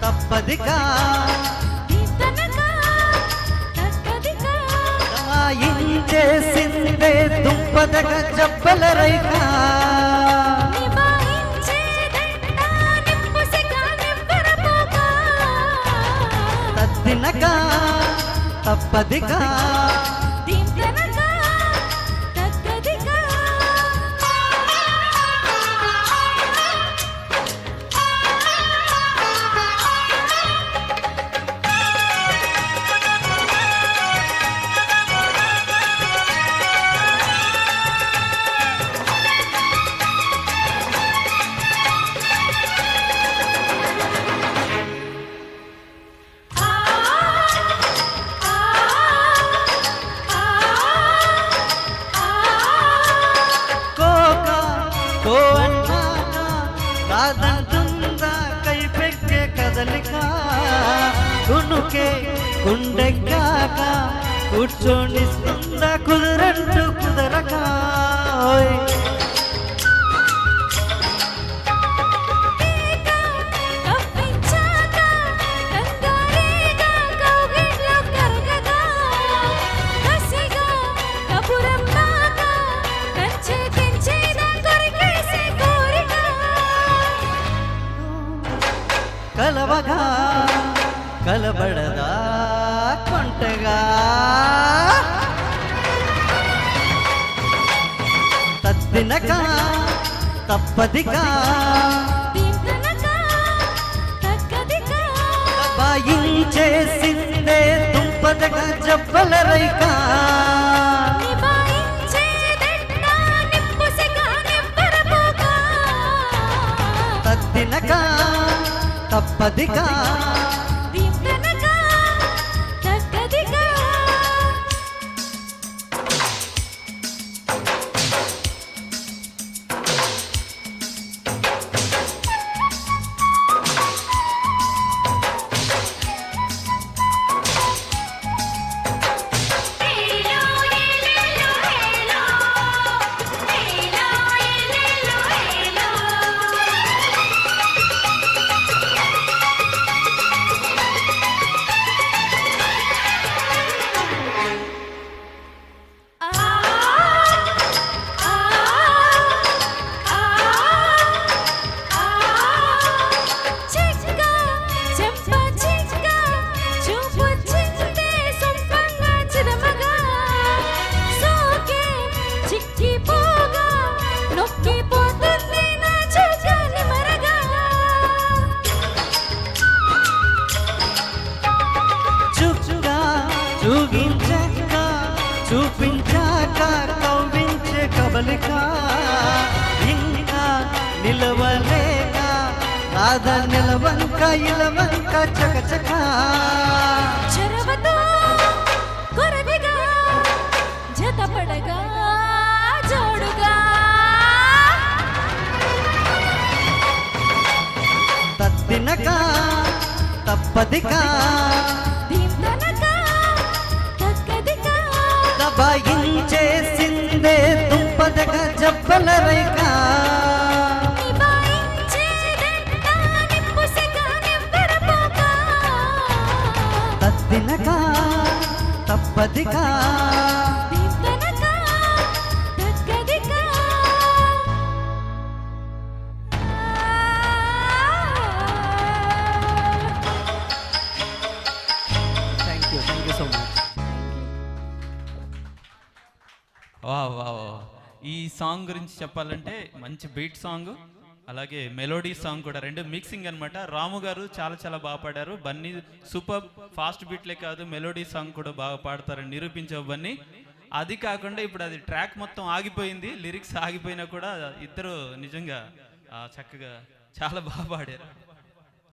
తప్పదిగా చేసిందే దుంపదగ జబ్బల రైకా తద్దినగా తప్పదిగా కాదంటుందా కైపెక్కే కదలిక తునుకే గుండెక్కాక కూర్చోనిస్తుందా కుదరంటూ కుదరక కలవగా కలబడదా కొంటగా తద్దినక తప్పదిగా బాయించేసిందే దుంపదగా జబ్బల రైకా తద్దినక తప్పదిగా చూగించాక చూపించాక కవ్వించే కబలిక ఇంకా నిలవలేక రాధ నిలవంక ఇలవంక చకచక చెరవతో కొరవిగా జతపడగా జోడుగా తద్దినక తప్పదిగా దబాయించేసిందే దుంపదగ జబ్బల రైకా తద్దినక తప్పదిగా థ్యాంక్ యూ సో మచ్. ఈ సాంగ్ గురించి చెప్పాలంటే మంచి బీట్ సాంగ్, అలాగే మెలోడీ సాంగ్ కూడా రెండు మిక్సింగ్ అనమాట. రాము గారు చాలా చాలా బాగా పాడారు. బన్నీ సూపర్ ఫాస్ట్ బీట్లే కాదు మెలోడీ సాంగ్ కూడా బాగా పాడతారని నిరూపించావు బన్నీ. అది కాకుండా ఇప్పుడు అది ట్రాక్ మొత్తం ఆగిపోయింది, లిరిక్స్ ఆగిపోయినా కూడా ఇద్దరు నిజంగా చక్కగా చాలా బాగా పాడారు.